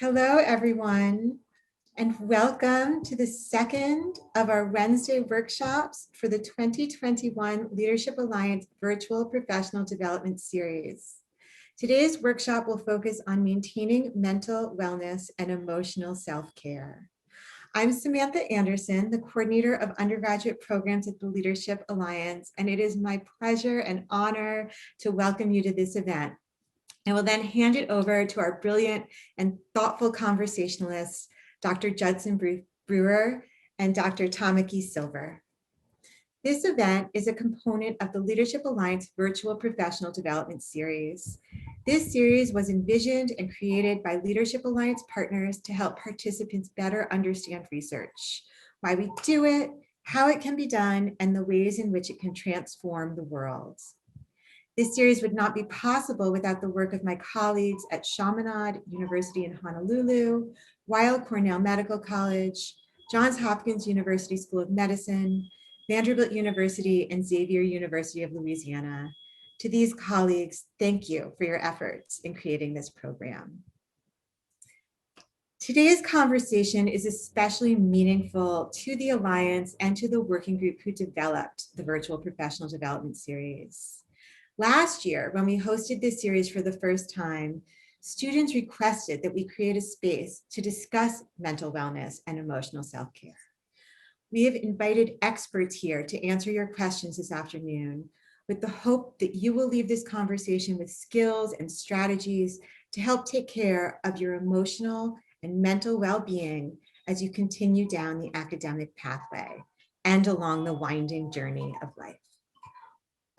Hello, everyone, and welcome to the second of our Wednesday workshops for the 2021 Leadership Alliance Virtual Professional Development Series. Today's workshop will focus on maintaining mental wellness and emotional self-care. I'm Samantha Anderson, the coordinator of undergraduate programs at the Leadership Alliance, and it is my pleasure and honor to welcome you to this event. I will then hand it over to our brilliant and thoughtful conversationalists, Dr. Judson Brewer and Dr. Tamaki Silver. This event is a component of the Leadership Alliance Virtual Professional Development Series. This series was envisioned and created by Leadership Alliance partners to help participants better understand research, why we do it, how it can be done, and the ways in which it can transform the world. This series would not be possible without the work of my colleagues at Chaminade University in Honolulu, Weill Cornell Medical College, Johns Hopkins University School of Medicine, Vanderbilt University, and Xavier University of Louisiana. To these colleagues, thank you for your efforts in creating this program. Today's conversation is especially meaningful to the Alliance and to the working group who developed the Virtual Professional Development Series. Last year, when we hosted this series for the first time, students requested that we create a space to discuss mental wellness and emotional self-care. We have invited experts here to answer your questions this afternoon with the hope that you will leave this conversation with skills and strategies to help take care of your emotional and mental well-being as you continue down the academic pathway and along the winding journey of life.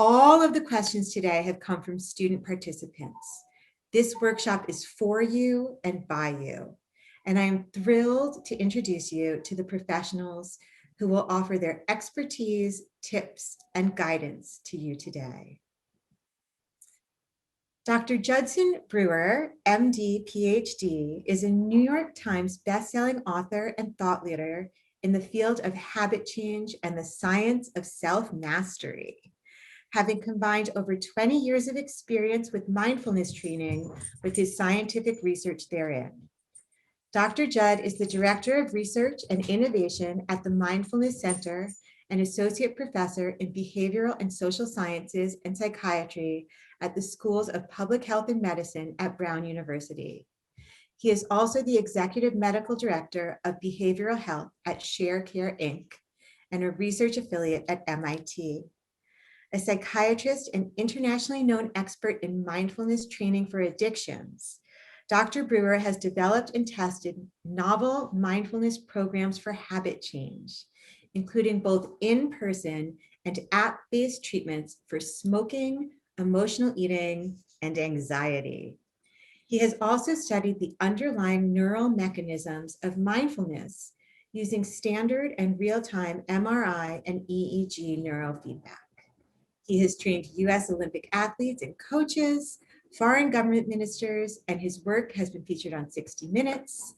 All of the questions today have come from student participants. This workshop is for you and by you, and I am thrilled to introduce you to the professionals who will offer their expertise, tips, and guidance to you today. Dr. Judson Brewer, MD, PhD, is a New York Times bestselling author and thought leader in the field of habit change and the science of self-mastery. Having combined over 20 years of experience with mindfulness training with his scientific research therein. Dr. Judd is the Director of Research and Innovation at the Mindfulness Center and Associate Professor in Behavioral and Social Sciences and Psychiatry at the Schools of Public Health and Medicine at Brown University. He is also the Executive Medical Director of Behavioral Health at ShareCare Inc. and a research affiliate at MIT. A psychiatrist and internationally known expert in mindfulness training for addictions, Dr. Brewer has developed and tested novel mindfulness programs for habit change, including both in-person and app-based treatments for smoking, emotional eating, and anxiety. He has also studied the underlying neural mechanisms of mindfulness using standard and real-time MRI and EEG neurofeedback. He has trained US Olympic athletes and coaches, foreign government ministers, and his work has been featured on 60 Minutes,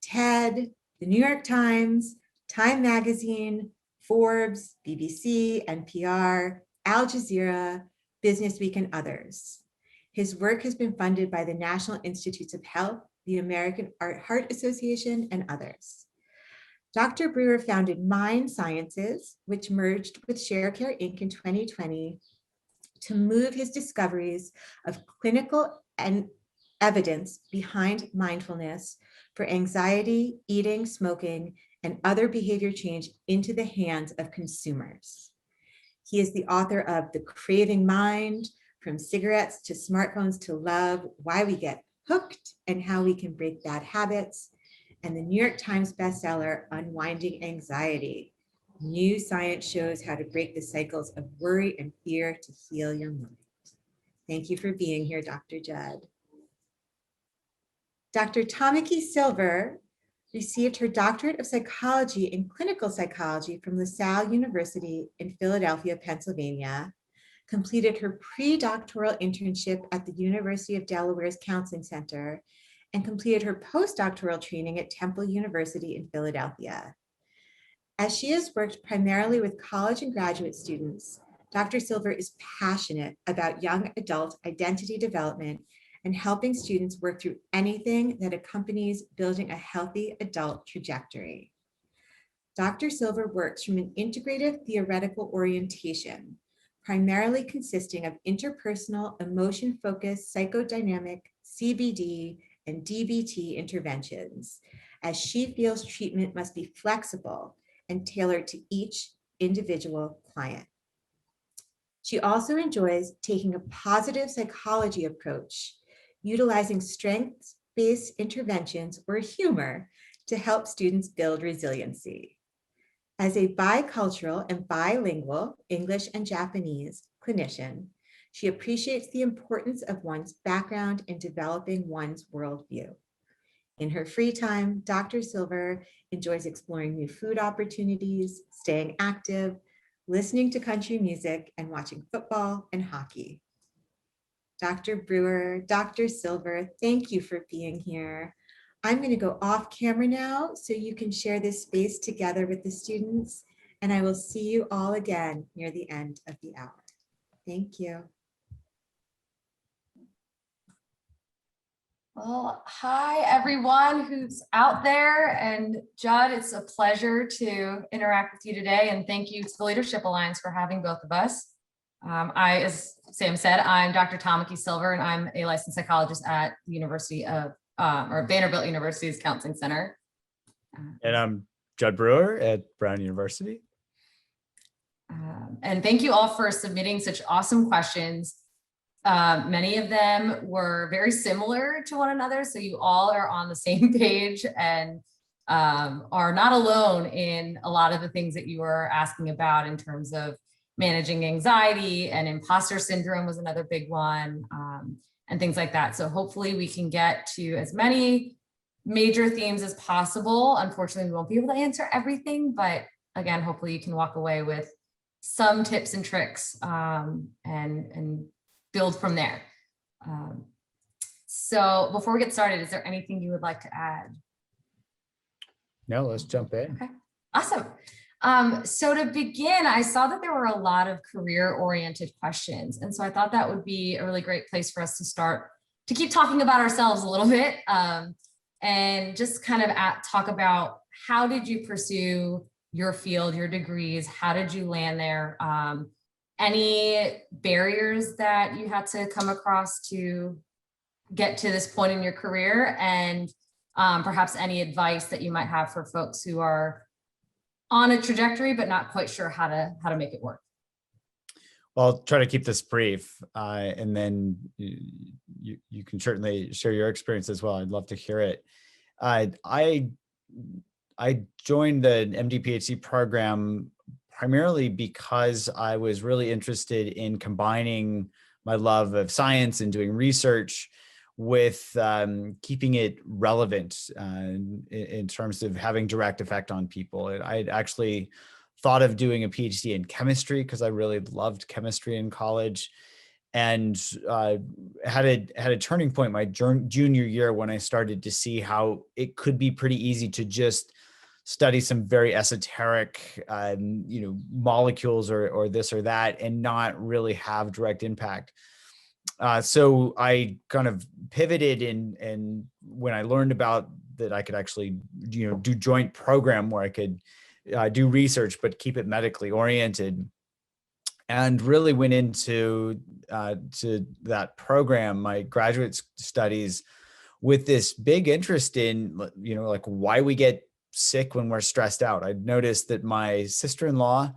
TED, the New York Times, Time Magazine, Forbes, BBC, NPR, Al Jazeera, Business Week, and others. His work has been funded by the National Institutes of Health, the American Heart Association, and others. Dr. Brewer founded Mind Sciences, which merged with ShareCare Inc. in 2020 to move his discoveries of clinical and evidence behind mindfulness for anxiety, eating, smoking, and other behavior change into the hands of consumers. He is the author of The Craving Mind, From Cigarettes to Smartphones to Love, Why We Get Hooked and How We Can Break Bad Habits, and the New York Times bestseller, Unwinding Anxiety. New science shows how to break the cycles of worry and fear to heal your mind. Thank you for being here, Dr. Judd. Dr. Tamaki Silver received her doctorate of psychology in clinical psychology from LaSalle University in Philadelphia, Pennsylvania, completed her pre-doctoral internship at the University of Delaware's Counseling Center, and completed her postdoctoral training at Temple University in Philadelphia. As she has worked primarily with college and graduate students, Dr. Silver is passionate about young adult identity development and helping students work through anything that accompanies building a healthy adult trajectory. Dr. Silver works from an integrative theoretical orientation, primarily consisting of interpersonal, emotion-focused, psychodynamic, CBD, and DBT interventions, as she feels treatment must be flexible and tailored to each individual client. She also enjoys taking a positive psychology approach, utilizing strengths-based interventions or humor to help students build resiliency. As a bicultural and bilingual English and Japanese clinician, she appreciates the importance of one's background in developing one's worldview. In her free time, Dr. Silver enjoys exploring new food opportunities, staying active, listening to country music, and watching football and hockey. Dr. Brewer, Dr. Silver, thank you for being here. I'm going to go off camera now so you can share this space together with the students, and I will see you all again near the end of the hour. Thank you. Well, hi everyone who's out there, and Judd, it's a pleasure to interact with you today, and thank you to the Leadership Alliance for having both of us. As Sam said, I'm Dr. Tamaki Silver, and I'm a licensed psychologist at the University of, or Vanderbilt University's Counseling Center. And I'm Judd Brewer at Brown University. And thank you all for submitting such awesome questions. Many of them were very similar to one another, so you all are on the same page and are not alone in a lot of the things that you were asking about in terms of managing anxiety, and imposter syndrome was another big one, and things like that. So hopefully we can get to as many major themes as possible. Unfortunately, we won't be able to answer everything, but again, hopefully you can walk away with some tips and tricks and build from there. So before we get started, is there anything you would like to add? No, let's jump in. Okay, awesome. So to begin, I saw that there were a lot of career-oriented questions. And so I thought that would be a really great place for us to start to keep talking about ourselves a little bit, and just kind of talk about how did you pursue your field, your degrees, how did you land there? Any barriers that you had to come across to get to this point in your career, and perhaps any advice that you might have for folks who are on a trajectory but not quite sure how to make it work. Well, I'll try to keep this brief, and then you can certainly share your experience as well. I'd love to hear it. I joined the MD PhD program primarily because I was really interested in combining my love of science and doing research with keeping it relevant in terms of having direct effect on people. I'd actually thought of doing a PhD in chemistry because I really loved chemistry in college, and had a turning point my junior year when I started to see how it could be pretty easy to just study some very esoteric, molecules or this or that, and not really have direct impact. So I kind of pivoted, and when I learned about that, I could actually, do joint program where I could do research but keep it medically oriented, and really went into to that program, my graduate studies, with this big interest in, like why we get sick when we're stressed out. I noticed that my sister-in-law,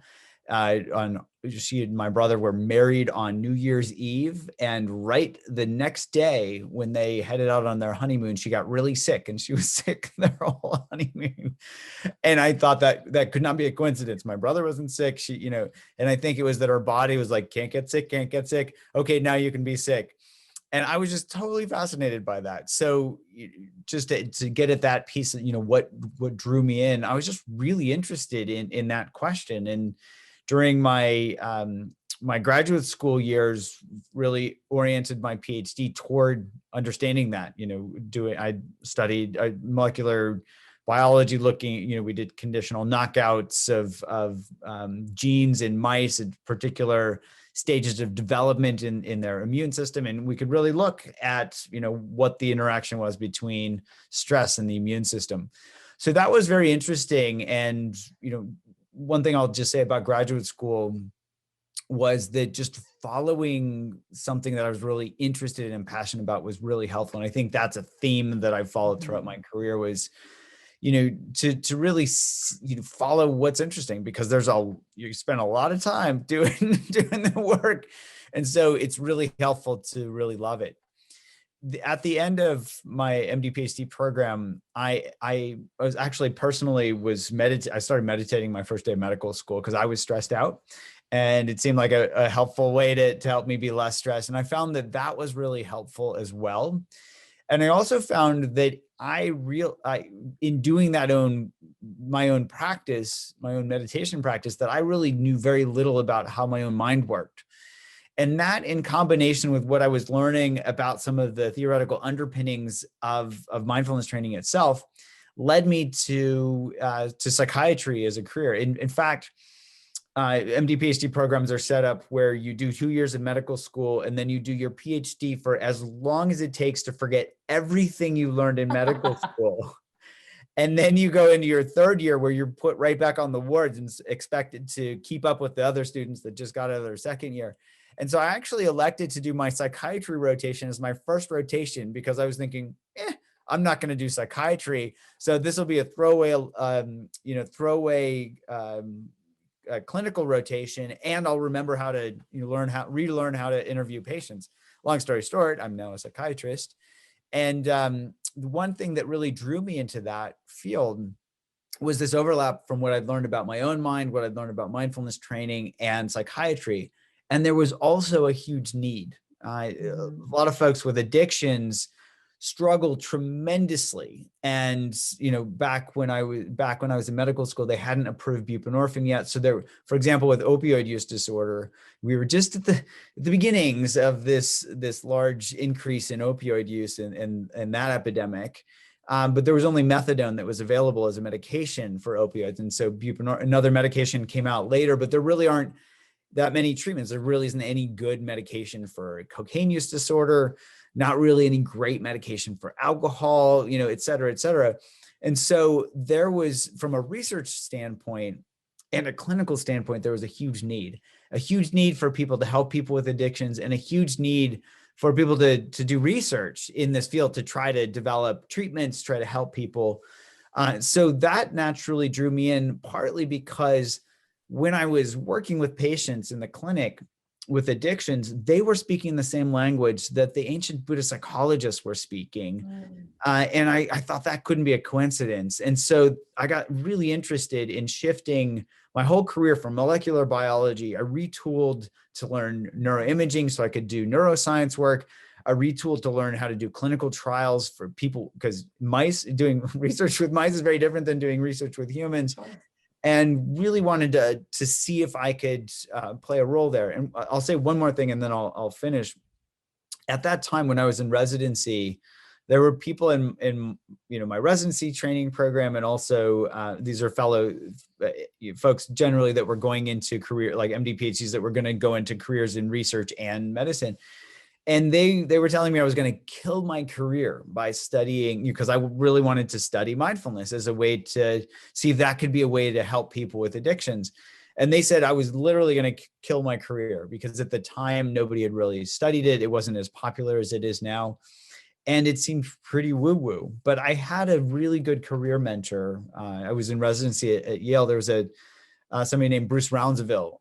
she and my brother were married on New Year's Eve, and right the next day when they headed out on their honeymoon, she got really sick, and she was sick their whole honeymoon. And I thought that could not be a coincidence. My brother wasn't sick, she, and I think it was that her body was like, can't get sick. Okay, now you can be sick. And I was just totally fascinated by that. So just to get at that piece, what drew me in, I was just really interested in that question. And during my my graduate school years, really oriented my PhD toward understanding that. I studied molecular biology, looking. We did conditional knockouts of genes in mice, in particular stages of development in their immune system. And we could really look at, what the interaction was between stress and the immune system. So that was very interesting. And, one thing I'll just say about graduate school was that just following something that I was really interested in and passionate about was really helpful. And I think that's a theme that I've followed throughout my career was, to really, follow what's interesting, because you spend a lot of time doing the work. And so it's really helpful to really love it. At the end of my MD PhD program, I was actually personally I started meditating my first day of medical school because I was stressed out, and it seemed like a helpful way to help me be less stressed. And I found that was really helpful as well. And I also found that in doing my own practice, my own meditation practice, that I really knew very little about how my own mind worked. And that, in combination with what I was learning about some of the theoretical underpinnings of mindfulness training itself, led me to psychiatry as a career. In fact, MD PhD programs are set up where you do 2 years of medical school, and then you do your PhD for as long as it takes to forget everything you learned in medical school. And then you go into your third year where you're put right back on the wards and expected to keep up with the other students that just got out of their second year. And so I actually elected to do my psychiatry rotation as my first rotation, because I was thinking, I'm not going to do psychiatry, so this will be a throwaway clinical rotation, and I'll remember how to relearn how to interview patients. Long story short, I'm now a psychiatrist. And the one thing that really drew me into that field was this overlap from what I'd learned about my own mind, what I'd learned about mindfulness training and psychiatry. And there was also a huge need. A lot of folks with addictions struggle tremendously. And, back when I was in medical school, they hadn't approved buprenorphine yet. So there, for example, with opioid use disorder, we were just at the beginnings of this large increase in opioid use and that epidemic. But there was only methadone that was available as a medication for opioids. And so another medication came out later, but there really aren't that many treatments. There really isn't any good medication for cocaine use disorder, not really any great medication for alcohol, et cetera, et cetera. And so there was, from a research standpoint and a clinical standpoint, there was a huge need for people to help people with addictions, and a huge need for people to do research in this field to try to develop treatments, try to help people. So that naturally drew me in, partly because when I was working with patients in the clinic with addictions, they were speaking the same language that the ancient Buddhist psychologists were speaking. And I thought that couldn't be a coincidence. And so I got really interested in shifting my whole career from molecular biology. I retooled to learn neuroimaging so I could do neuroscience work. I retooled to learn how to do clinical trials for people, because doing research with mice is very different than doing research with humans. And really wanted to see if I could play a role there. And I'll say one more thing, and then I'll finish. At that time, when I was in residency, there were people in my residency training program, and also these are fellow folks generally that were going into career, like MD PhDs, that were going to go into careers in research and medicine. And they were telling me I was going to kill my career by studying, because I really wanted to study mindfulness as a way to see if that could be a way to help people with addictions. And they said I was literally going to kill my career, because at the time, nobody had really studied it. It wasn't as popular as it is now. And it seemed pretty woo-woo. But I had a really good career mentor. I was in residency at Yale. There was somebody named Bruce Rounsaville,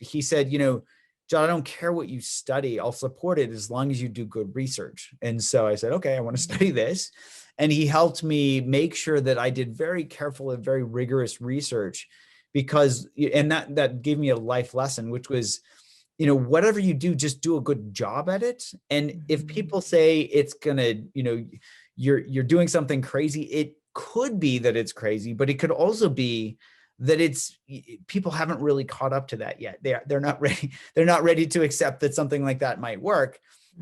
he said, John, I don't care what you study. I'll support it as long as you do good research. And so I said, okay, I want to study this. And he helped me make sure that I did very careful and very rigorous research, and that gave me a life lesson, which was, whatever you do, just do a good job at it. And if people say it's gonna, you're doing something crazy, it could be that it's crazy, but it could also be that people haven't really caught up to that yet. They're not ready. They're not ready to accept that something like that might work.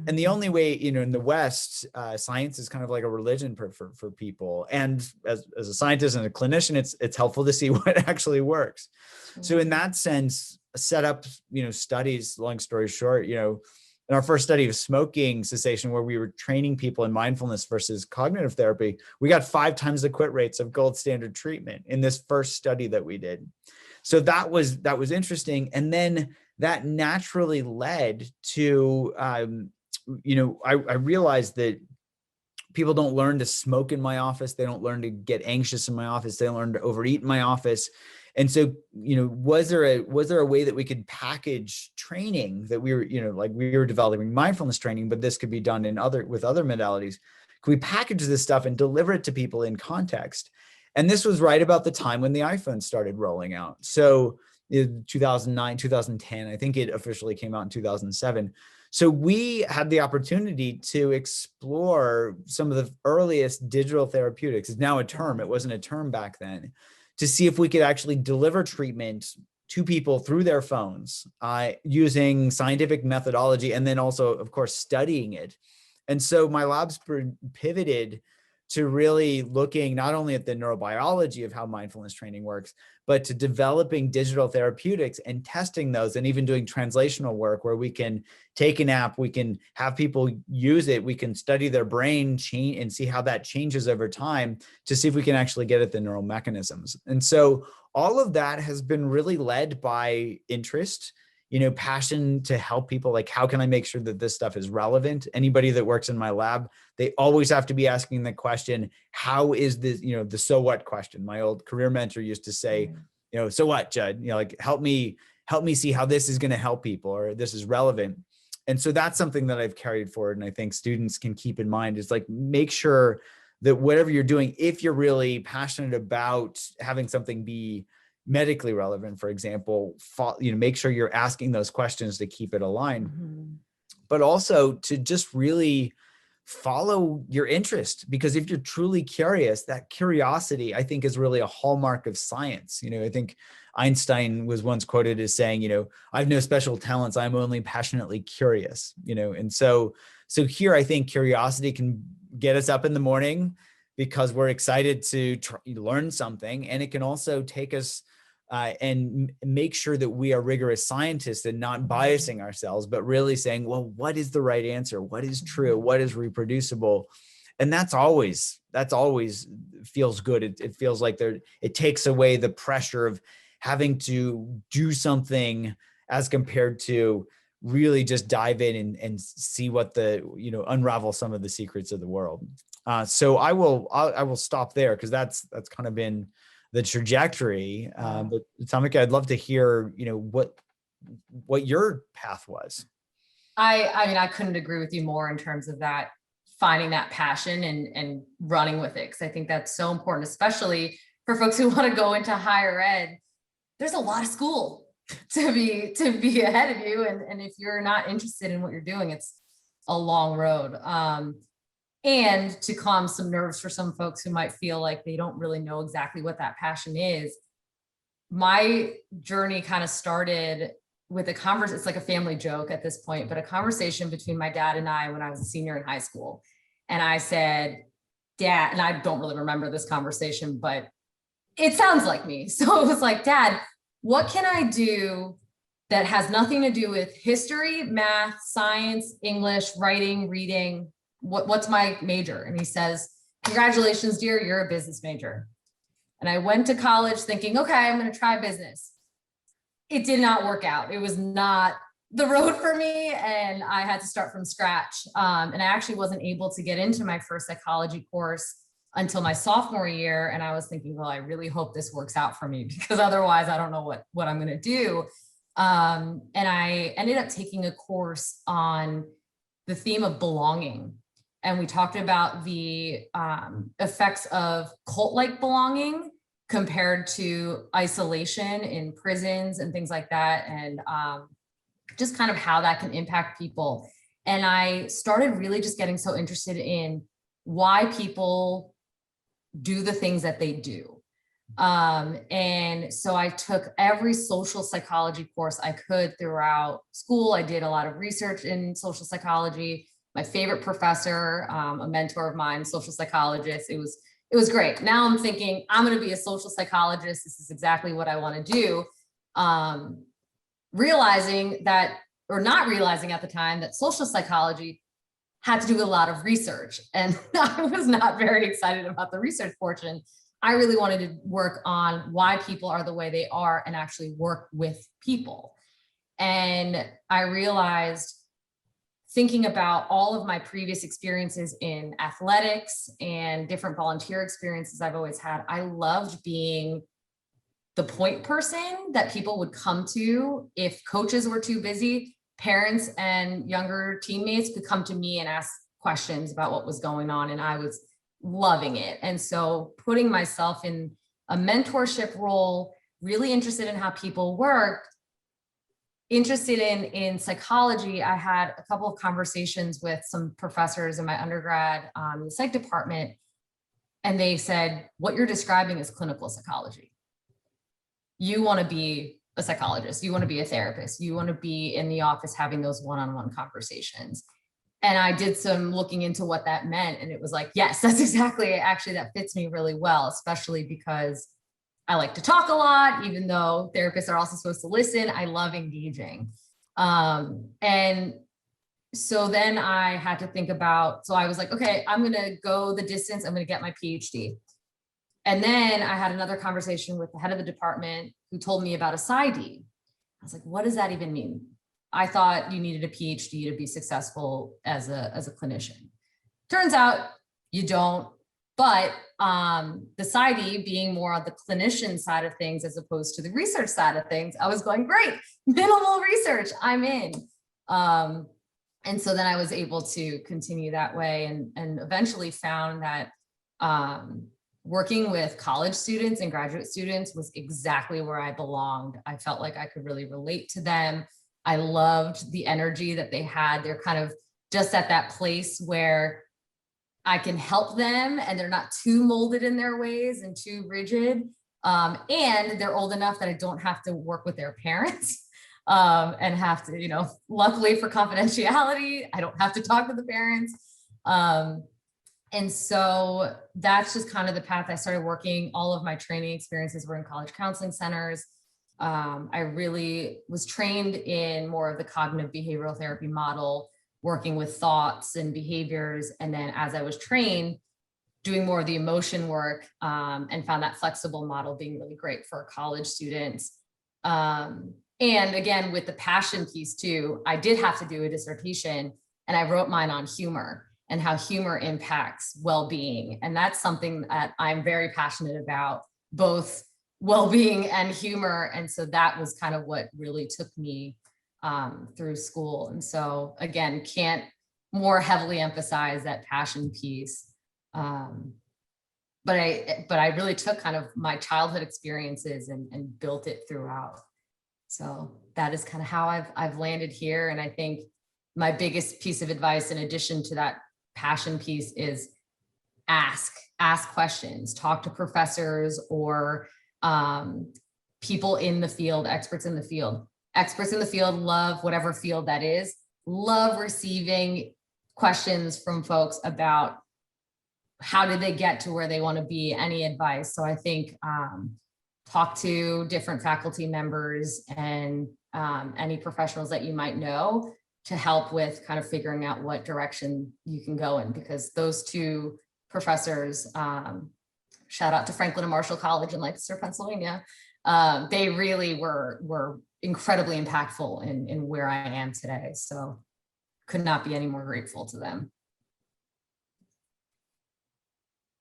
And the only way, in the West, science is kind of like a religion for people. And as a scientist and a clinician, it's helpful to see what actually works. So in that sense, set up, studies, long story short, in our first study of smoking cessation, where we were training people in mindfulness versus cognitive therapy, we got 5 times the quit rates of gold standard treatment in this first study that we did. So that was interesting. And then that naturally led to, I realized that people don't learn to smoke in my office. They don't learn to get anxious in my office. They don't learn to overeat in my office. And so, was there a way that we could package training that we were, like we were developing mindfulness training, but this could be done with other modalities. Could we package this stuff and deliver it to people in context? And this was right about the time when the iPhone started rolling out. So in 2009, 2010, I think it officially came out in 2007. So we had the opportunity to explore some of the earliest digital therapeutics. It's now a term. It wasn't a term back then. To see if we could actually deliver treatment to people through their phones using scientific methodology, and then also, of course, studying it. And so my lab's pivoted to really looking not only at the neurobiology of how mindfulness training works, but to developing digital therapeutics and testing those, and even doing translational work where we can take an app, we can have people use it, we can study their brain change and see how that changes over time to see if we can actually get at the neural mechanisms. And so all of that has been really led by interest, passion to help people. Like, how can I make sure that this stuff is relevant? Anybody that works in my lab, they always have to be asking the question, how is this, the so what question. My old career mentor used to say, so what, Judd, like, help me see how this is going to help people, or this is relevant. And so that's something that I've carried forward. And I think students can keep in mind is like, make sure that whatever you're doing, if you're really passionate about having something be medically relevant, for example, make sure you're asking those questions to keep it aligned, but also to just really follow your interest. Because if you're truly curious, that curiosity, I think, is really a hallmark of science. I think Einstein was once quoted as saying, I have no special talents. I'm only passionately curious, and so here, I think curiosity can get us up in the morning because we're excited to learn something. And it can also take us and make sure that we are rigorous scientists and not biasing ourselves, but really saying, well, what is the right answer? What is true? What is reproducible? And that's always feels good. It feels like it takes away the pressure of having to do something as compared to really just dive in and see what unravel some of the secrets of the world. So I will stop there, because that's kind of been the trajectory. But Tamika, I'd love to hear, what your path was. I mean, I couldn't agree with you more in terms of that, finding that passion and running with it. Cause I think that's so important, especially for folks who want to go into higher ed. There's a lot of school to be ahead of you. And if you're not interested in what you're doing, it's a long road. And to calm some nerves for some folks who might feel like they don't really know exactly what that passion is. My journey kind of started with a conversation. It's like a family joke at this point, but a conversation between my dad and I when I was a senior in high school. And I said, Dad, and I don't really remember this conversation, but it sounds like me. So it was like, Dad, what can I do that has nothing to do with history, math, science, English, writing, reading? What's my major? And he says, congratulations, dear, you're a business major. And I went to college thinking, okay, I'm going to try business. It did not work out. It was not the road for me. And I had to start from scratch. And I actually wasn't able to get into my first psychology course until my sophomore year. And I was thinking, well, I really hope this works out for me, because otherwise I don't know what I'm going to do. And I ended up taking a course on the theme of belonging. And we talked about the effects of cult-like belonging compared to isolation in prisons and things like that. And just kind of how that can impact people. And I started really just getting so interested in why people do the things that they do. And so I took every social psychology course I could throughout school. I did a lot of research in social psychology. My favorite professor, a mentor of mine, social psychologist. It was great. Now I'm thinking, I'm going to be a social psychologist. This is exactly what I want to do. realizing that, or not realizing at the time, that social psychology had to do a lot of research. And I was not very excited about the research portion. I really wanted to work on why people are the way they are and actually work with people. And I realized, thinking about all of my previous experiences in athletics and different volunteer experiences I've always had, I loved being the point person that people would come to if coaches were too busy. Parents and younger teammates could come to me and ask questions about what was going on, and I was loving it. And so putting myself in a mentorship role, really interested in how people work, interested in psychology. I had a couple of conversations with some professors in my undergrad in the psych department, and they said, what you're describing is clinical psychology. You want to be a psychologist, you want to be a therapist, you want to be in the office having those one-on-one conversations. And I did some looking into what that meant, and it was like, yes, that's exactly, actually that fits me really well, especially because I like to talk a lot, even though therapists are also supposed to listen. I love engaging. And so then I had to think about, so I was like, okay, I'm going to go the distance. I'm going to get my PhD. And then I had another conversation with the head of the department who told me about a PsyD. I was like, what does that even mean? I thought you needed a PhD to be successful as a clinician. Turns out you don't. But the PsyD being more on the clinician side of things as opposed to the research side of things, I was going, great, minimal research, I'm in. And so then I was able to continue that way, and eventually found that working with college students and graduate students was exactly where I belonged. I felt like I could really relate to them. I loved the energy that they had. They're kind of just at that place where I can help them and they're not too molded in their ways and too rigid. And they're old enough that I don't have to work with their parents and have to, luckily for confidentiality, I don't have to talk to the parents. And so that's just kind of the path I started working. All of my training experiences were in college counseling centers. I really was trained in more of the cognitive behavioral therapy model, working with thoughts and behaviors. And then as I was trained, doing more of the emotion work, and found that flexible model being really great for college students. And again, with the passion piece too, I did have to do a dissertation, and I wrote mine on humor and how humor impacts well-being. And that's something that I'm very passionate about, both well-being and humor. And so that was kind of what really took me through school. And so again, can't more heavily emphasize that passion piece. But I really took kind of my childhood experiences and built it throughout. So that is kind of how I've landed here. And I think my biggest piece of advice, in addition to that passion piece, is ask questions, talk to professors or people in the field, experts in the field. Experts in the field love whatever field that is, love receiving questions from folks about how did they get to where they want to be, any advice. So I think talk to different faculty members and any professionals that you might know to help with kind of figuring out what direction you can go in, because those two professors, shout out to Franklin and Marshall College in Lancaster, Pennsylvania, they really were incredibly impactful in where I am today. So could not be any more grateful to them.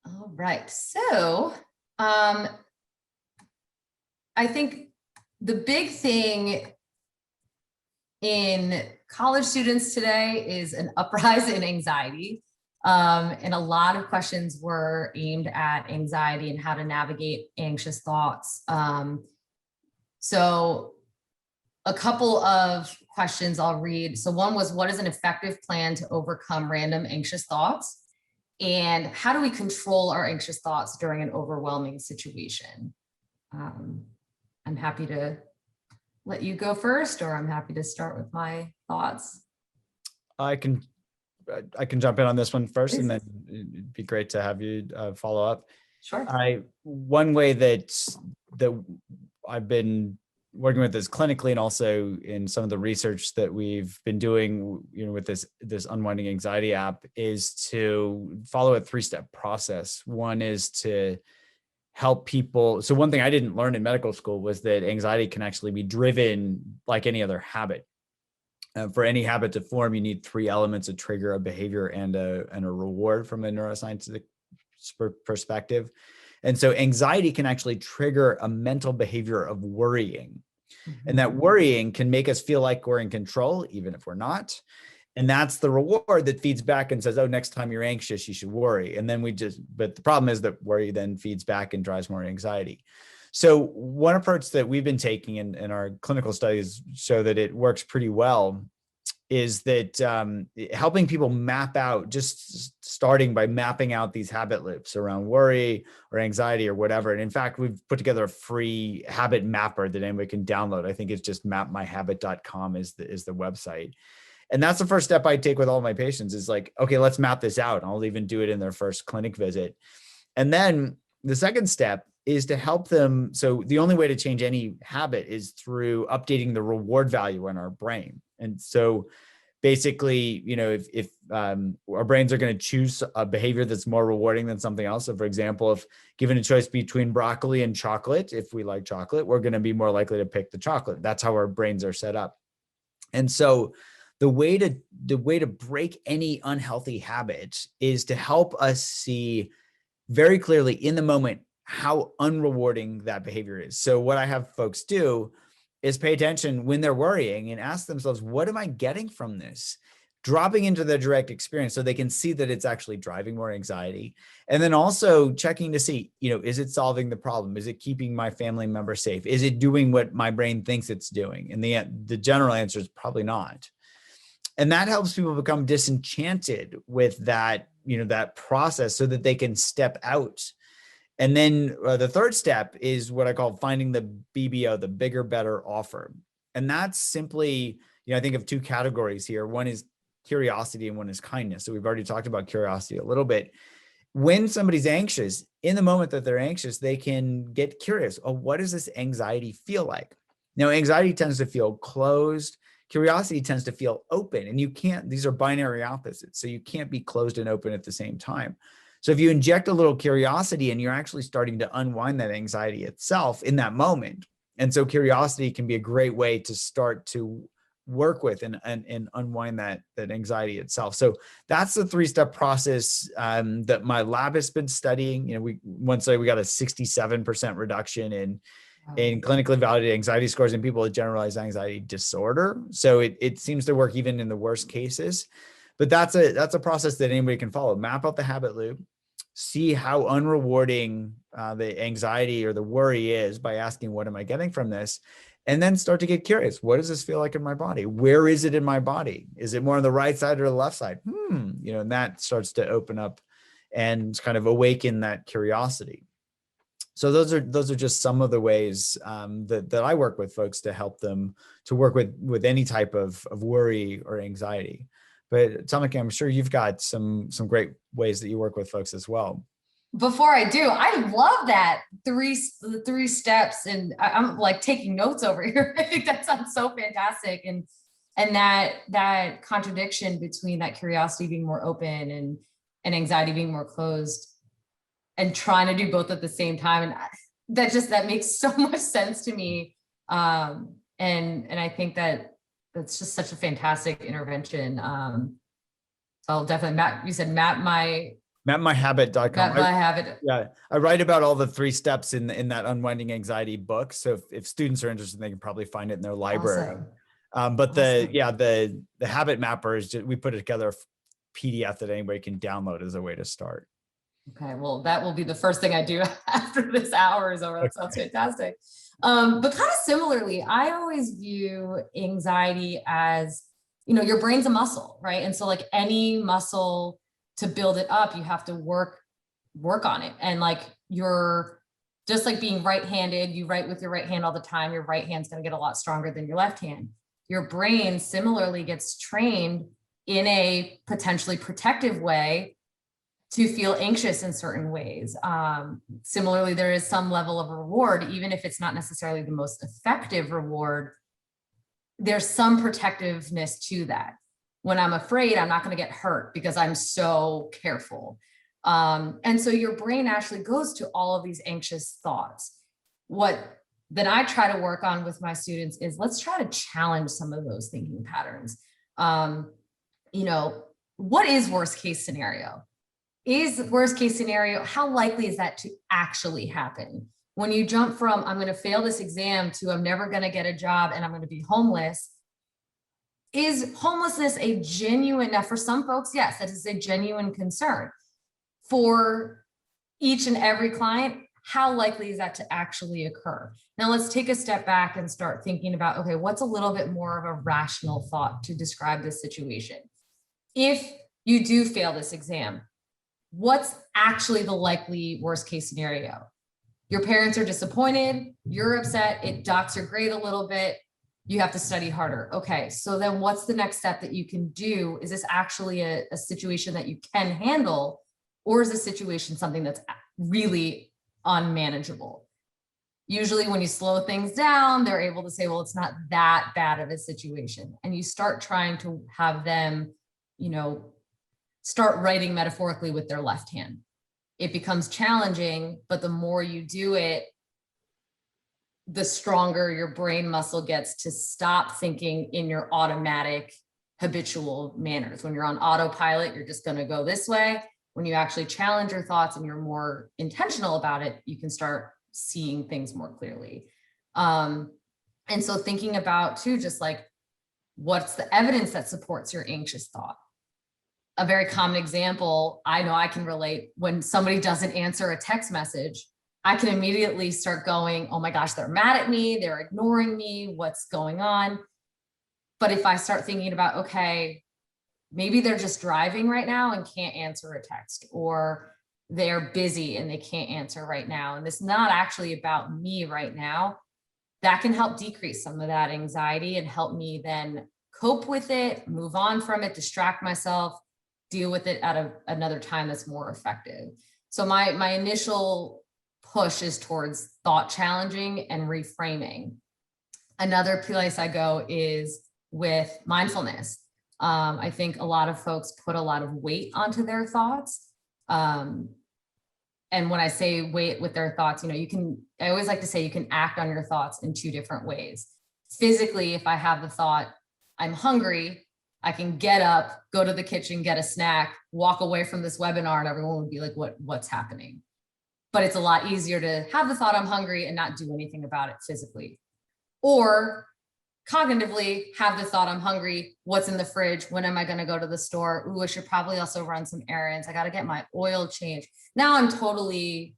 All right, so I think the big thing in college students today is an uprise in anxiety. And a lot of questions were aimed at anxiety and how to navigate anxious thoughts. So a couple of questions I'll read. So one was, what is an effective plan to overcome random anxious thoughts? And how do we control our anxious thoughts during an overwhelming situation? I'm happy to let you go first, or I'm happy to start with my thoughts. I can jump in on this one first, and then it'd be great to have you follow up. Sure. One way that I've been working with this clinically and also in some of the research that we've been doing, with this unwinding anxiety app, is to follow a 3-step process. One is to help people. So one thing I didn't learn in medical school was that anxiety can actually be driven like any other habit. For any habit to form, you need 3 elements: a trigger, a behavior, and a reward from a neuroscientific perspective. And so anxiety can actually trigger a mental behavior of worrying. And that worrying can make us feel like we're in control, even if we're not. And that's the reward that feeds back and says, oh, next time you're anxious, you should worry. And then but the problem is that worry then feeds back and drives more anxiety. So one approach that we've been taking in our clinical studies show that it works pretty well, is that helping people map out, just starting by mapping out these habit loops around worry or anxiety or whatever. And in fact, we've put together a free habit mapper that anybody can download. I think it's just mapmyhabit.com is the website. And that's the first step I take with all my patients, is like, okay, let's map this out. I'll even do it in their first clinic visit. And then the second step is to help them. So the only way to change any habit is through updating the reward value in our brain. And so basically, if our brains are going to choose a behavior that's more rewarding than something else. So for example, if given a choice between broccoli and chocolate, if we like chocolate, we're going to be more likely to pick the chocolate. That's how our brains are set up. And so the way to break any unhealthy habit is to help us see very clearly in the moment how unrewarding that behavior is. So what I have folks do is pay attention when they're worrying and ask themselves, what am I getting from this? Dropping into the direct experience so they can see that it's actually driving more anxiety. And then also checking to see, is it solving the problem? Is it keeping my family member safe? Is it doing what my brain thinks it's doing? And the general answer is probably not. And that helps people become disenchanted with that, that process so that they can step out. And then the third step is what I call finding the BBO, the bigger, better offer. And that's simply, I think of 2 categories here. One is curiosity and one is kindness. So we've already talked about curiosity a little bit. When somebody's anxious, in the moment that they're anxious, they can get curious. Oh, what does this anxiety feel like? Now, anxiety tends to feel closed. Curiosity tends to feel open, and these are binary opposites. So you can't be closed and open at the same time. So if you inject a little curiosity and you're actually starting to unwind that anxiety itself in that moment. And so curiosity can be a great way to start to work with and unwind that anxiety itself. So that's the 3-step process that my lab has been studying. We got a 67% reduction in clinically validated anxiety scores in people with generalized anxiety disorder. So it seems to work even in the worst cases. But that's a process that anybody can follow. Map out the habit loop, see how unrewarding the anxiety or the worry is by asking, what am I getting from this? And then start to get curious. What does this feel like in my body? Where is it in my body? Is it more on the right side or the left side? And that starts to open up and kind of awaken that curiosity. So those are just some of the ways that I work with folks to help them to work with any type of worry or anxiety. But Tamika, I'm sure you've got some great ways that you work with folks as well. Before I do, I love that the 3 steps, and I'm like taking notes over here. I think that sounds so fantastic, and that contradiction between that curiosity being more open and anxiety being more closed, and trying to do both at the same time, and that makes so much sense to me. And I think that's just such a fantastic intervention. So I'll definitely you said mapmyhabit.com. Yeah, I write about all the 3 steps in that unwinding anxiety book. So if students are interested, they can probably find it in their library. Awesome. But the habit mapper is we put it together a PDF that anybody can download as a way to start. Okay, well, that will be the first thing I do after this hour is over. That sounds fantastic. But kind of similarly, I always view anxiety as, your brain's a muscle, right? And so like any muscle, to build it up, you have to work on it. And like you're just like being right-handed, you write with your right hand all the time, your right hand's going to get a lot stronger than your left hand. Your brain similarly gets trained in a potentially protective way to feel anxious in certain ways. Similarly, there is some level of reward, even if it's not necessarily the most effective reward, there's some protectiveness to that. When I'm afraid, I'm not going to get hurt because I'm so careful. And so your brain actually goes to all of these anxious thoughts. What then I try to work on with my students is let's try to challenge some of those thinking patterns. What is worst case scenario? Is worst case scenario, how likely is that to actually happen? When you jump from I'm going to fail this exam to I'm never going to get a job and I'm going to be homeless, is homelessness a genuine, now for some folks, yes, that is a genuine concern. For each and every client, how likely is that to actually occur? Now let's take a step back and start thinking about, okay, what's a little bit more of a rational thought to describe this situation? If you do fail this exam, what's actually the likely worst case scenario? Your parents are disappointed, you're upset, it docks your grade a little bit, you have to study harder. Okay, so then what's the next step that you can do? Is this actually a situation that you can handle, or is the situation something that's really unmanageable? Usually when you slow things down, they're able to say, well, it's not that bad of a situation. And you start trying to have them, start writing metaphorically with their left hand. It becomes challenging, but the more you do it, the stronger your brain muscle gets to stop thinking in your automatic habitual manners. When you're on autopilot, you're just going to go this way. When you actually challenge your thoughts and you're more intentional about it, you can start seeing things more clearly. And so thinking about too, just like, what's the evidence that supports your anxious thought? A very common example, I know I can relate, when somebody doesn't answer a text message, I can immediately start going, oh my gosh, they're mad at me, they're ignoring me, what's going on? But if I start thinking about, okay, maybe they're just driving right now and can't answer a text, or they're busy and they can't answer right now, and it's not actually about me right now, that can help decrease some of that anxiety and help me then cope with it, move on from it, distract myself, deal with it at another time that's more effective. So my initial push is towards thought challenging and reframing. Another place I go is with mindfulness. I think a lot of folks put a lot of weight onto their thoughts. And when I say weight with their thoughts, I always like to say you can act on your thoughts in two different ways. Physically, if I have the thought, I'm hungry, I can get up, go to the kitchen, get a snack, walk away from this webinar, and everyone would be like, what's happening? But it's a lot easier to have the thought I'm hungry and not do anything about it physically. Or cognitively have the thought I'm hungry, what's in the fridge, when am I going to go to the store? Ooh, I should probably also run some errands. I got to get my oil changed. Now I'm totally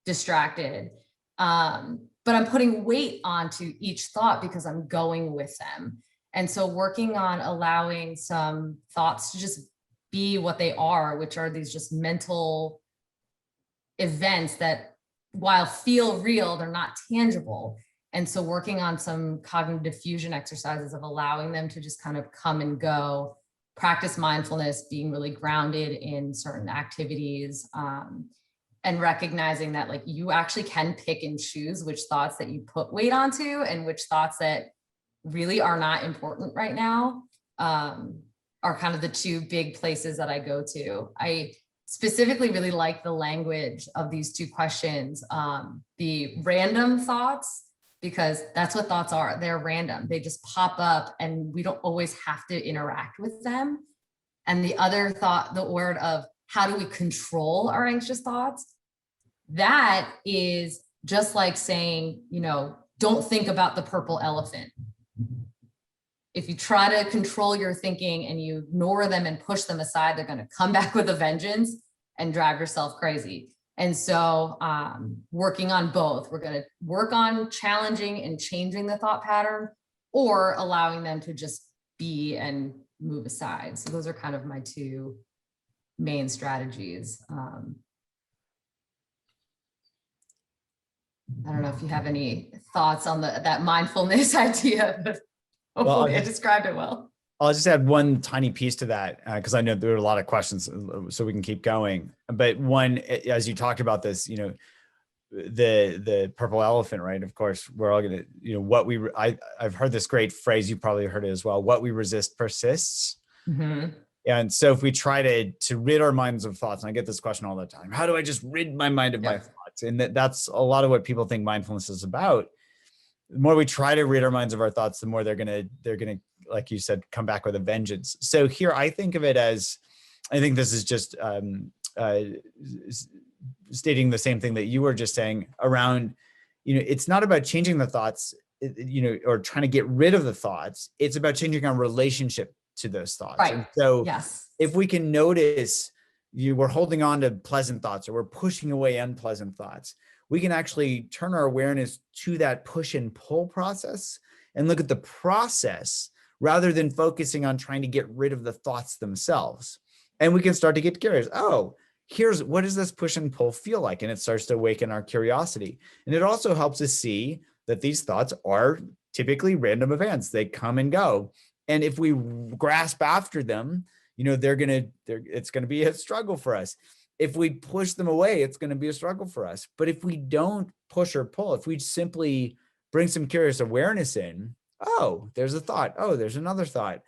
distracted. But I'm putting weight onto each thought because I'm going with them. And so working on allowing some thoughts to just be what they are, which are these just mental events that, while feel real, they're not tangible. And so working on some cognitive diffusion exercises of allowing them to just kind of come and go, practice mindfulness, being really grounded in certain activities, and recognizing that like you actually can pick and choose which thoughts that you put weight onto and which thoughts that really are not important right now, are kind of the two big places that I go to. I specifically really like the language of these two questions, the random thoughts, because that's what thoughts are. They're random. They just pop up and we don't always have to interact with them. And the other thought, the word of how do we control our anxious thoughts? That is just like saying, don't think about the purple elephant. If you try to control your thinking and you ignore them and push them aside, they're going to come back with a vengeance and drive yourself crazy. And so working on both, we're going to work on challenging and changing the thought pattern, or allowing them to just be and move aside. So those are kind of my two main strategies. I don't know if you have any thoughts on that mindfulness idea, but hopefully I described it well. I'll just add one tiny piece to that because I know there are a lot of questions, so we can keep going. But one, as you talked about this, the purple elephant, right? Of course, we're all gonna, I've heard this great phrase. You probably heard it as well. What we resist persists. Mhm. And so if we try to rid our minds of thoughts, and I get this question all the time, how do I just rid my mind of my thoughts? And that's a lot of what people think mindfulness is about. The more we try to rid our minds of our thoughts, the more they're gonna, like you said, come back with a vengeance. So here I think of it as, I think this is just stating the same thing that you were just saying around, it's not about changing the thoughts, or trying to get rid of the thoughts. It's about changing our relationship to those thoughts. Right. And so yes. if we can notice we're holding on to pleasant thoughts or we're pushing away unpleasant thoughts, we can actually turn our awareness to that push and pull process and look at the process rather than focusing on trying to get rid of the thoughts themselves. And we can start to get curious. Oh, here's what does this push and pull feel like? And it starts to awaken our curiosity. And it also helps us see that these thoughts are typically random events. They come and go. And if we grasp after them, it's going to be a struggle for us. If we push them away, it's going to be a struggle for us. But if we don't push or pull, if we simply bring some curious awareness in, oh, there's a thought. Oh, there's another thought.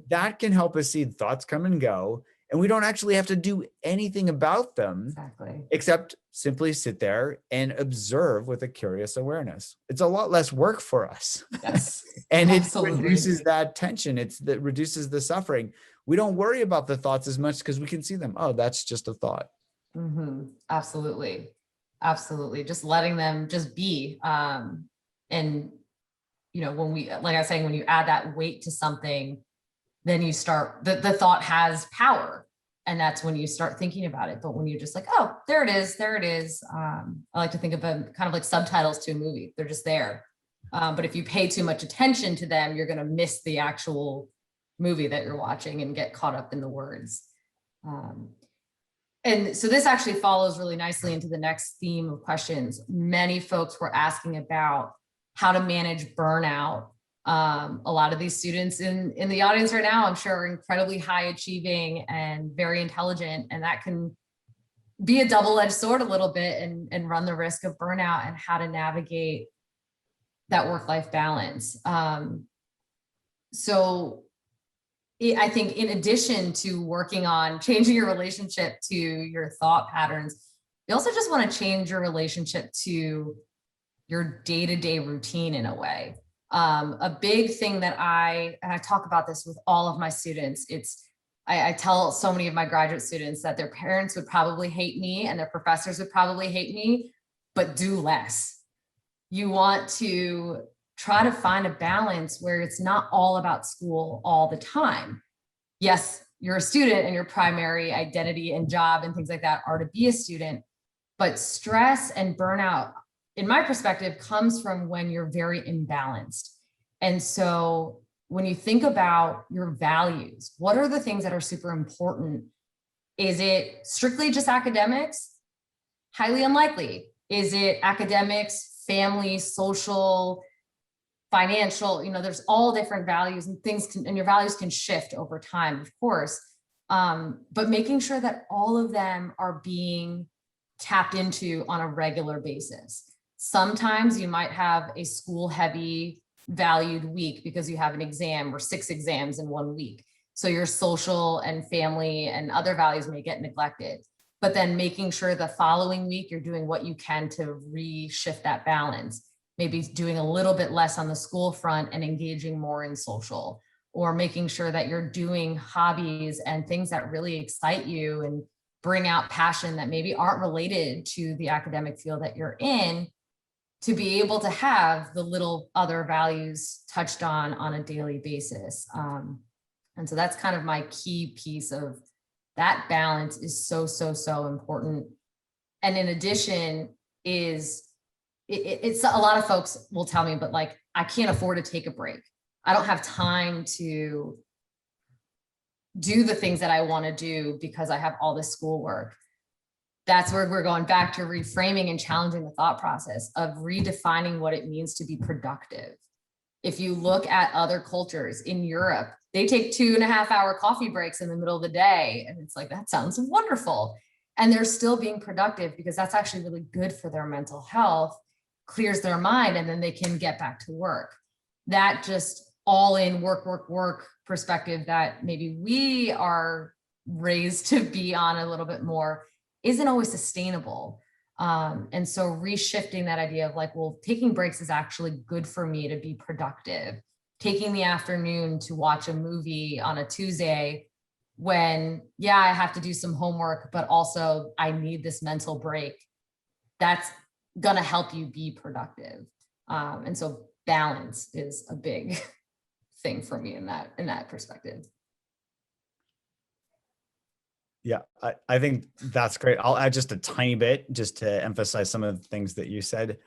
That can help us see thoughts come and go. And we don't actually have to do anything about them, except simply sit there and observe with a curious awareness. It's a lot less work for us. Yes. And Absolutely. It reduces that tension. That reduces the suffering. We don't worry about the thoughts as much because we can see them. Oh, that's just a thought. Absolutely. Absolutely. Just letting them just be. And, when we, like I was saying, when you add that weight to something, then you start, the thought has power, and that's when you start thinking about it. But when you're just like, oh, there it is. I like to think of them kind of like subtitles to a movie. They're just there. But if you pay too much attention to them, you're going to miss the actual movie that you're watching and get caught up in the words. And so this actually follows really nicely into the next theme of questions. Many folks were asking about how to manage burnout. A lot of these students in the audience right now, I'm sure, are incredibly high achieving and very intelligent, and that can be a double-edged sword a little bit and run the risk of burnout and how to navigate that work-life balance. So I think in addition to working on changing your relationship to your thought patterns, you also just want to change your relationship to your day-to-day routine in a way. A big thing that I talk about this with all of my students, I tell so many of my graduate students that their parents would probably hate me and their professors would probably hate me, but do less. You want to try to find a balance where it's not all about school all the time. Yes, you're a student and your primary identity and job and things like that are to be a student, but stress and burnout, in my perspective, comes from when you're very imbalanced. And so when you think about your values, what are the things that are super important? Is it strictly just academics? Highly unlikely. Is it academics, family, social, financial? There's all different values and things and your values can shift over time, of course. But making sure that all of them are being tapped into on a regular basis. Sometimes you might have a school heavy valued week because you have an exam or 6 exams in 1 week. So your social and family and other values may get neglected, but then making sure the following week you're doing what you can to reshift that balance. Maybe doing a little bit less on the school front and engaging more in social, or making sure that you're doing hobbies and things that really excite you and bring out passion that maybe aren't related to the academic field that you're in, to be able to have the little other values touched on a daily basis. And so that's kind of my key piece of that. Balance is so important. And in addition it's a lot of folks will tell me, but like, I can't afford to take a break. I don't have time to do the things that I want to do because I have all this schoolwork. That's where we're going back to reframing and challenging the thought process of redefining what it means to be productive. If you look at other cultures in Europe, they take 2.5-hour coffee breaks in the middle of the day. And it's like, that sounds wonderful. And they're still being productive because that's actually really good for their mental health, clears their mind, and then they can get back to work. That just all in work, work, work perspective that maybe we are raised to be on a little bit more isn't always sustainable. And so reshifting that idea of like, well, taking breaks is actually good for me to be productive. Taking the afternoon to watch a movie on a Tuesday when, yeah, I have to do some homework, but also I need this mental break. That's gonna help you be productive. And so balance is a big thing for me in that perspective. Yeah, I think that's great. I'll add just a tiny bit just to emphasize some of the things that you said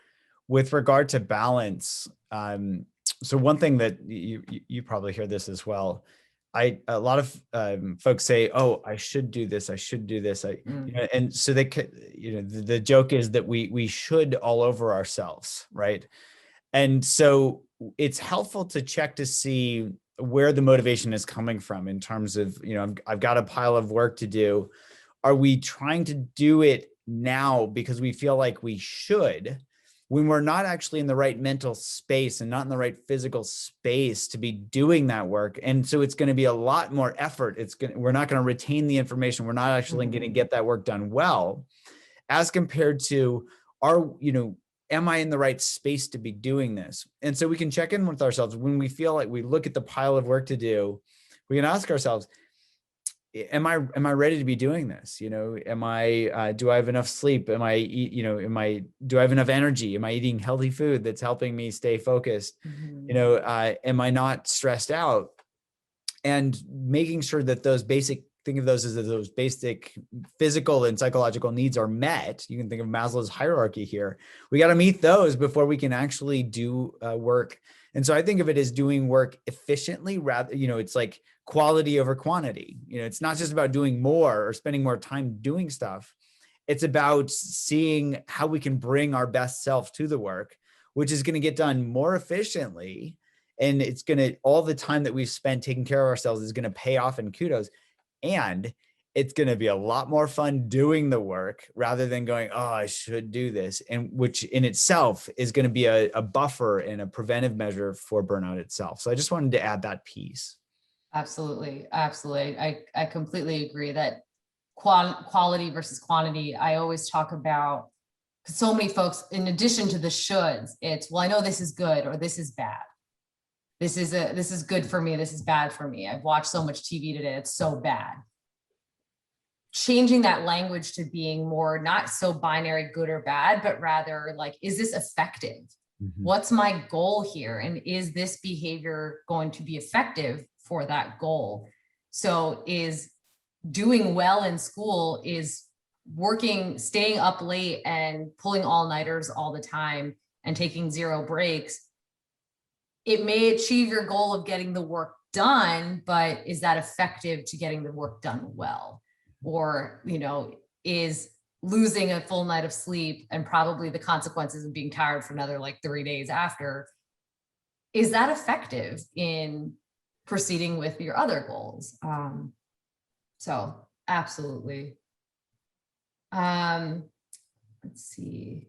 with regard to balance. So one thing that you probably hear this as well. A lot of folks say, "Oh, I should do this. I should do this." And so they could, the joke is that we should all over ourselves, right? And so it's helpful to check to see where the motivation is coming from in terms of, I've got a pile of work to do. Are we trying to do it now because we feel like we should, when we're not actually in the right mental space and not in the right physical space to be doing that work? And so it's going to be a lot more effort. We're not going to retain the information. We're not actually going to get that work done well, as compared to am I in the right space to be doing this? And so we can check in with ourselves when we feel like we look at the pile of work to do. We can ask ourselves, am I ready to be doing this? Do I have enough sleep? Do I have enough energy? Am I eating healthy food that's helping me stay focused? Am I not stressed out? And making sure that think of those as those basic physical and psychological needs are met. You can think of Maslow's hierarchy here. We got to meet those before we can actually do work. And so I think of it as doing work efficiently rather, it's like quality over quantity. It's not just about doing more or spending more time doing stuff. It's about seeing how we can bring our best self to the work, which is going to get done more efficiently. And it's going to, all the time that we've spent taking care of ourselves is going to pay off in kudos. And it's going to be a lot more fun doing the work rather than going, oh, I should do this. And which in itself is going to be a buffer and a preventive measure for burnout itself. So I just wanted to add that piece. Absolutely. Absolutely. I completely agree that quality versus quantity. I always talk about, because so many folks, in addition to the shoulds, it's, well, I know this is good or this is bad. This is good for me. This is bad for me. I've watched so much TV today. It's so bad. Changing that language to being more not so binary, good or bad, but rather like, is this effective? What's my goal here? And is this behavior going to be effective for that goal? So is doing well in school, is working, staying up late and pulling all-nighters all the time and taking 0 breaks. It may achieve your goal of getting the work done, but is that effective to getting the work done well? Or, is losing a full night of sleep and probably the consequences of being tired for another 3 days after, is that effective in proceeding with your other goals? So absolutely. Let's see.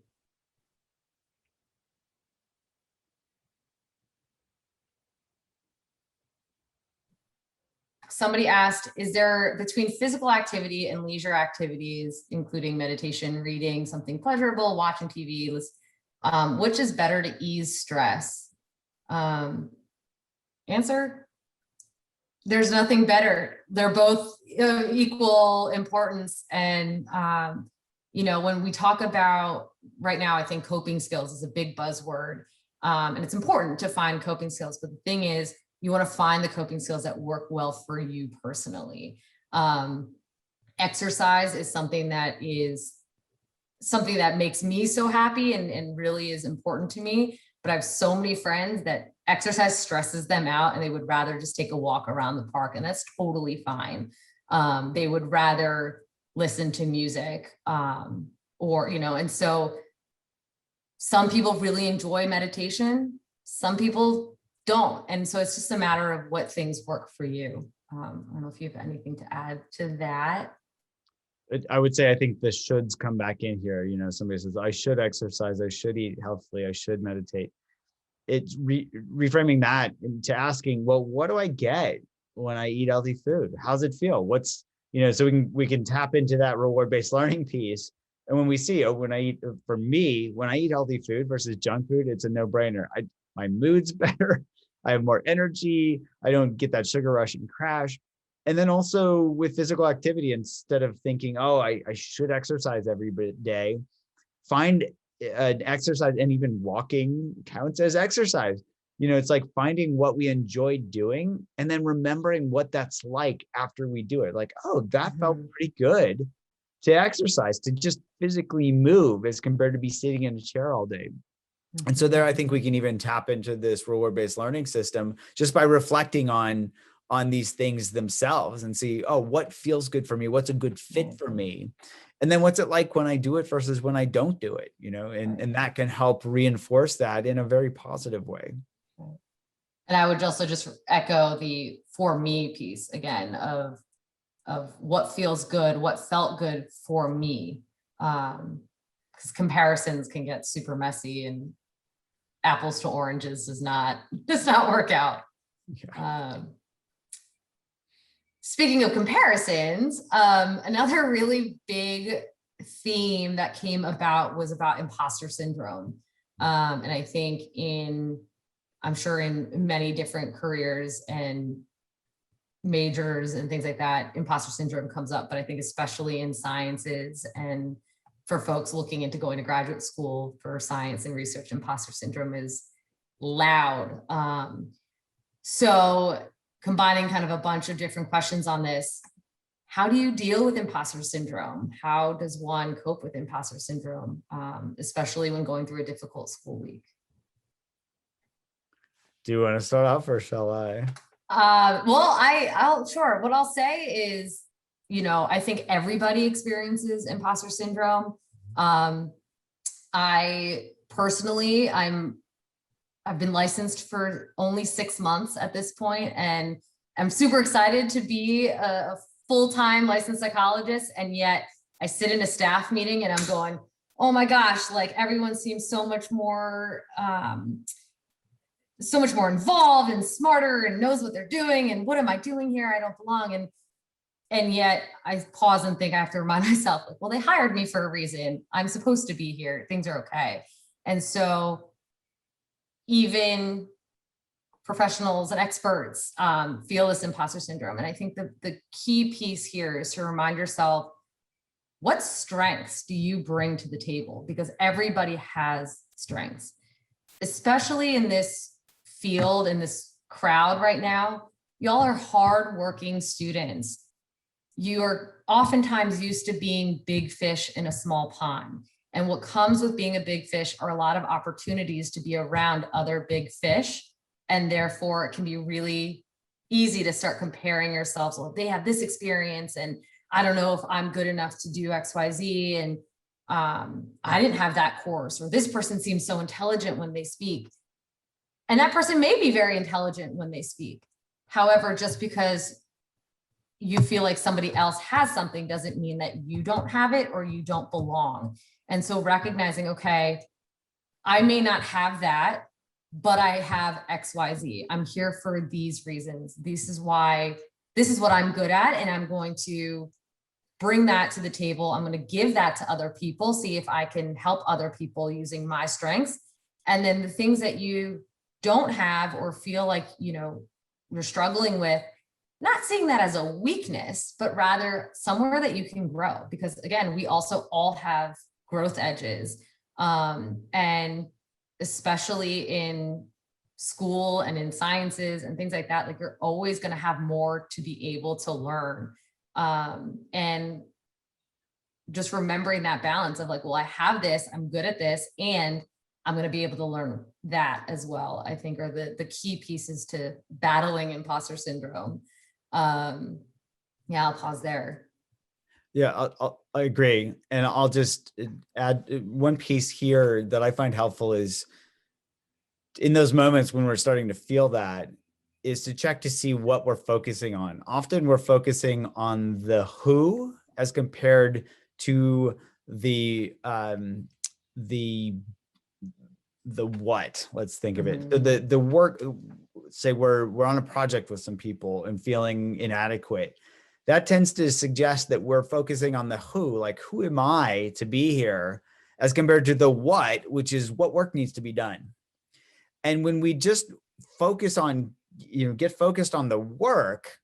Somebody asked, is there between physical activity and leisure activities, including meditation, reading, something pleasurable, watching TV, which is better to ease stress? Answer, there's nothing better. They're both equal importance. And, when we talk about right now, I think coping skills is a big buzzword. And it's important to find coping skills. But the thing is, you want to find the coping skills that work well for you personally. Exercise is something that makes me so happy and really is important to me. But I have so many friends that exercise stresses them out and they would rather just take a walk around the park, and that's totally fine. They would rather listen to music and so some people really enjoy meditation. Some people don't. And so it's just a matter of what things work for you. I don't know if you have anything to add to that. I would say, I think the shoulds come back in here. You know, somebody says, I should exercise, I should eat healthily, I should meditate. It's reframing that into asking, well, what do I get when I eat healthy food? How's it feel? What's, you know, so we can tap into that reward-based learning piece. And when we see, oh, when I eat, for me, when I eat healthy food versus junk food, it's a no-brainer. My mood's better. I have more energy. I don't get that sugar rush and crash. And then also with physical activity, instead of thinking, oh, I should exercise every day, find an exercise, and even walking counts as exercise. You know, it's like finding what we enjoy doing and then remembering what that's like after we do it. Like, oh, that felt pretty good to exercise, to just physically move as compared to be sitting in a chair all day. And so there, I think we can even tap into this reward-based learning system just by reflecting on these things themselves and see, oh, what feels good for me? What's a good fit for me? And then what's it like when I do it versus when I don't do it, you know, and that can help reinforce that in a very positive way. And I would also just echo the for me piece again of what feels good, what felt good for me. Because comparisons can get super messy, and apples to oranges does not work out. Yeah. Speaking of comparisons, another really big theme that came about was about imposter syndrome. And I think I'm sure in many different careers and majors and things like that, imposter syndrome comes up, but I think especially in sciences and for folks looking into going to graduate school for science and research, imposter syndrome is loud. So combining kind of a bunch of different questions on this, how do you deal with imposter syndrome? How does one cope with imposter syndrome, especially when going through a difficult school week? Do you want to start off or shall I? Well, I'll sure. What I'll say is, you know, I think everybody experiences imposter syndrome. I personally, I've been licensed for only 6 months at this point, and I'm super excited to be a full-time licensed psychologist. And yet I sit in a staff meeting and I'm going, oh my gosh, like everyone seems so much more involved and smarter and knows what they're doing. And what am I doing here? I don't belong. And yet I pause and think, I have to remind myself, like, well, they hired me for a reason. I'm supposed to be here. Things are okay. And so even professionals and experts feel this imposter syndrome. And I think the key piece here is to remind yourself, what strengths do you bring to the table? Because everybody has strengths, especially in this field, in this crowd right now. Y'all are hardworking students. You are oftentimes used to being big fish in a small pond. And what comes with being a big fish are a lot of opportunities to be around other big fish. And therefore it can be really easy to start comparing yourselves. Well, they have this experience and I don't know if I'm good enough to do X, Y, Z. And I didn't have that course, or this person seems so intelligent when they speak. And that person may be very intelligent when they speak. However, just because you feel like somebody else has something doesn't mean that you don't have it or you don't belong. And so recognizing, okay, I may not have that, but I have X, Y, Z. I'm here for these reasons. This is what I'm good at. And I'm going to bring that to the table. I'm going to give that to other people, see if I can help other people using my strengths. And then the things that you don't have or feel like, you know, you're struggling with, not seeing that as a weakness, but rather somewhere that you can grow. Because again, we also all have growth edges. And especially in school and in sciences and things like that, like you're always going to have more to be able to learn. And just remembering that balance of like, well, I have this, I'm good at this, and I'm going to be able to learn that as well, I think are the key pieces to battling imposter syndrome. Yeah, I'll pause there. Yeah, I agree. And I'll just add one piece here that I find helpful is in those moments when we're starting to feel that, is to check to see what we're focusing on. Often we're focusing on the who as compared to the what. Let's think of it. So the work, say we're on a project with some people and feeling inadequate. That tends to suggest that we're focusing on the who, like who am I to be here, as compared to the what, which is what work needs to be done. And when we just focus on, get focused on the work,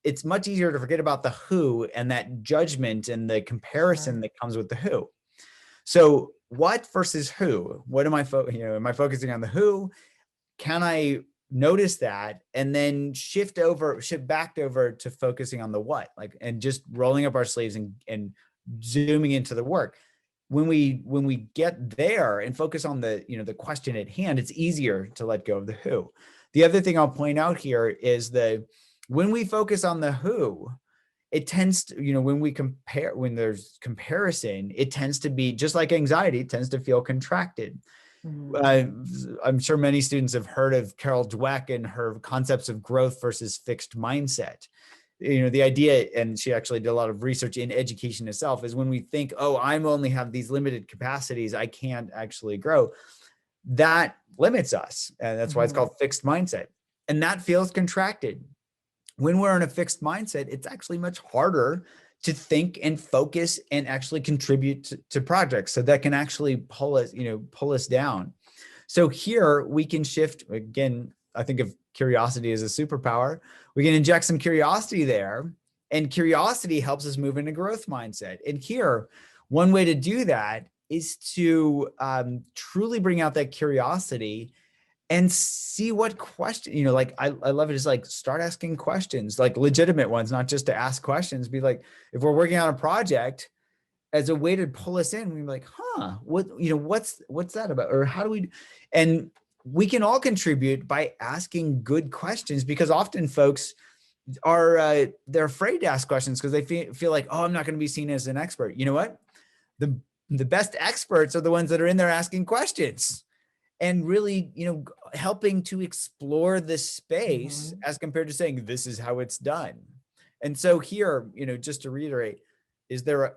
it's much easier to forget about the who and that judgment and the comparison that comes with the who. So what versus who? What am I, am I focusing on the who? Can I notice that and then shift back over to focusing on the what, and just rolling up our sleeves and zooming into the work. When we get there and focus on the, the question at hand, it's easier to let go of the who. The other thing I'll point out here is that when we focus on the who, it tends to, when there's comparison, it tends to be just like anxiety, it tends to feel contracted. I'm sure many students have heard of Carol Dweck and her concepts of growth versus fixed mindset. The idea, and she actually did a lot of research in education itself, is when we think, oh, I only have these limited capacities, I can't actually grow, that limits us. And that's why it's called fixed mindset. And that feels contracted. When we're in a fixed mindset, it's actually much harder to think and focus and actually contribute to projects. So that can actually pull us down. So here we can shift, again, I think of curiosity as a superpower. We can inject some curiosity there, and curiosity helps us move into growth mindset. And here, one way to do that is to truly bring out that curiosity and see what question, I love it. Is like, start asking questions, like legitimate ones, not just to ask questions. Be like, if we're working on a project, as a way to pull us in, we're like, what's that about? Or how do we, and we can all contribute by asking good questions, because often folks are, they're afraid to ask questions because they feel like, oh, I'm not going to be seen as an expert. You know what? The best experts are the ones that are in there asking questions and really, helping to explore this space as compared to saying, this is how it's done. And so here, just to reiterate,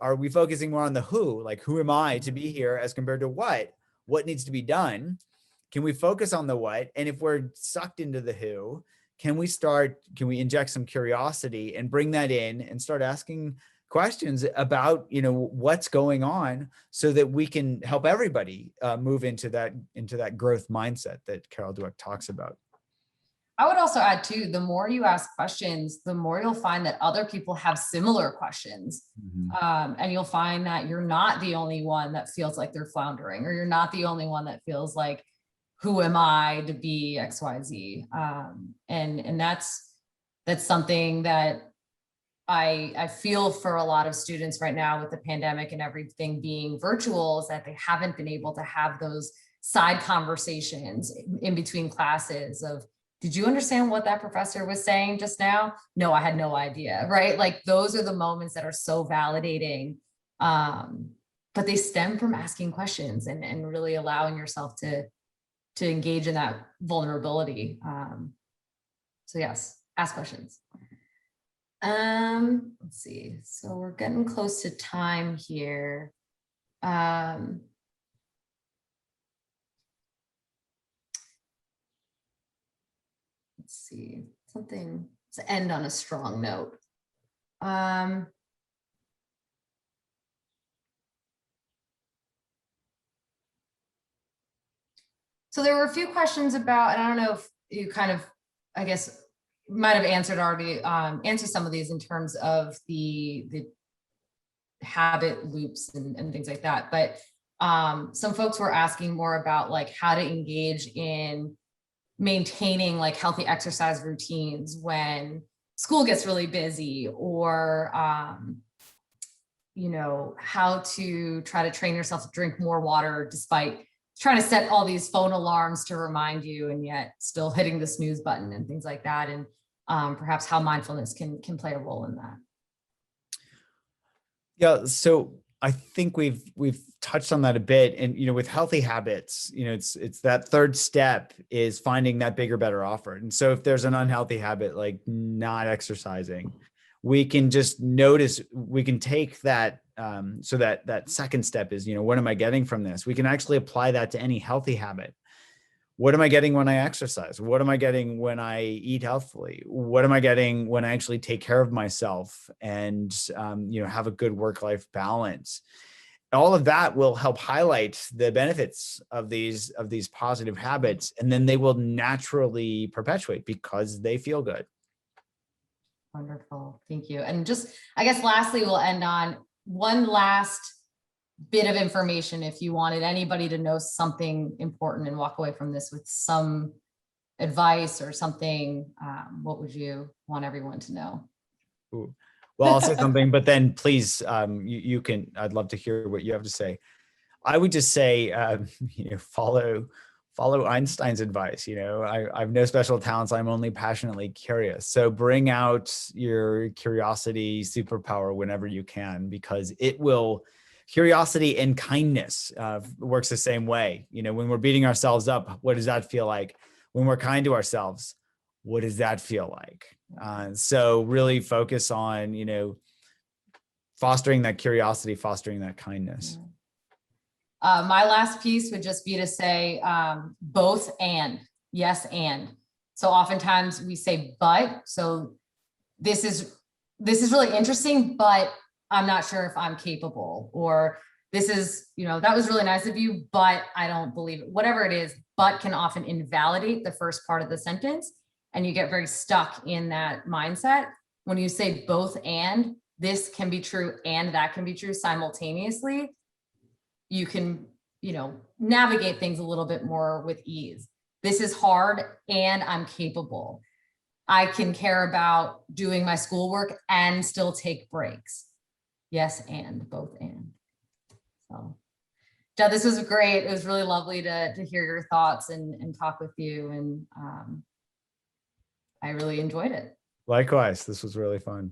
are we focusing more on the who, like who am I to be here, as compared to what needs to be done? Can we focus on the what? And if we're sucked into the who, can we inject some curiosity and bring that in and start asking questions about, what's going on, so that we can help everybody move into that growth mindset that Carol Dweck talks about. I would also add too, the more you ask questions, the more you'll find that other people have similar questions. And you'll find that you're not the only one that feels like they're floundering, or you're not the only one that feels like, who am I to be XYZ? And that's something that I feel for a lot of students right now with the pandemic and everything being virtual, is that they haven't been able to have those side conversations in between classes of, did you understand what that professor was saying just now? No, I had no idea, right? Like, those are the moments that are so validating, but they stem from asking questions and really allowing yourself to engage in that vulnerability. So yes, ask questions. Let's see. So we're getting close to time here. Let's see, something to end on a strong note. So there were a few questions about, and I don't know if you kind of, I guess, might have answered some of these in terms of the habit loops and things like that. But some folks were asking more about like how to engage in maintaining like healthy exercise routines when school gets really busy, or how to try to train yourself to drink more water despite trying to set all these phone alarms to remind you, and yet still hitting the snooze button and things like that. And perhaps how mindfulness can play a role in that. Yeah. So I think we've touched on that a bit. And, with healthy habits, it's that third step is finding that bigger, better offer. And so if there's an unhealthy habit, like not exercising, we can just notice, we can take that. So that second step is, what am I getting from this? We can actually apply that to any healthy habit. What am I getting when I exercise? What am I getting when I eat healthfully? What am I getting when I actually take care of myself and, have a good work-life balance? All of that will help highlight the benefits of these positive habits, and then they will naturally perpetuate because they feel good. Wonderful. Thank you. And just, I guess, lastly, we'll end on one last bit of information. If you wanted anybody to know something important and walk away from this with some advice or something, what would you want everyone to know? Ooh. Well, I'll say something, but then please, you can, I'd love to hear what you have to say. I would just say, follow Einstein's advice. I've no special talents. I'm only passionately curious. So bring out your curiosity superpower whenever you can, because curiosity and kindness works the same way. When we're beating ourselves up, what does that feel like? When we're kind to ourselves, what does that feel like? So really focus on, fostering that curiosity, fostering that kindness. My last piece would just be to say both and, yes and. So oftentimes we say but. So this is really interesting, but I'm not sure if I'm capable, or this is, that was really nice of you, but I don't believe it. Whatever it is, but can often invalidate the first part of the sentence, and you get very stuck in that mindset. When you say both and, this can be true and that can be true simultaneously, you can, navigate things a little bit more with ease. This is hard and I'm capable. I can care about doing my schoolwork and still take breaks. Yes, and both and. So, Judd, this was great. It was really lovely to hear your thoughts and talk with you. And I really enjoyed it. Likewise, this was really fun.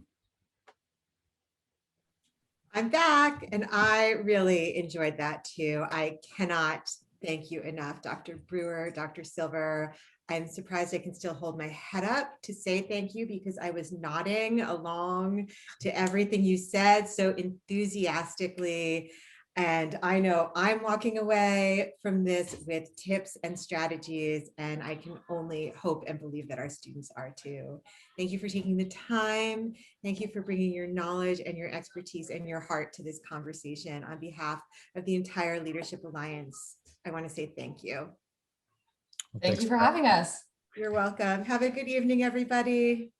I'm back, and I really enjoyed that too. I cannot thank you enough, Dr. Brewer, Dr. Silver. I'm surprised I can still hold my head up to say thank you, because I was nodding along to everything you said so enthusiastically. And I know I'm walking away from this with tips and strategies, and I can only hope and believe that our students are too. Thank you for taking the time. Thank you for bringing your knowledge and your expertise and your heart to this conversation. On behalf of the entire Leadership Alliance, I want to say thank you. Thank you for having us. You're welcome. Have a good evening, everybody.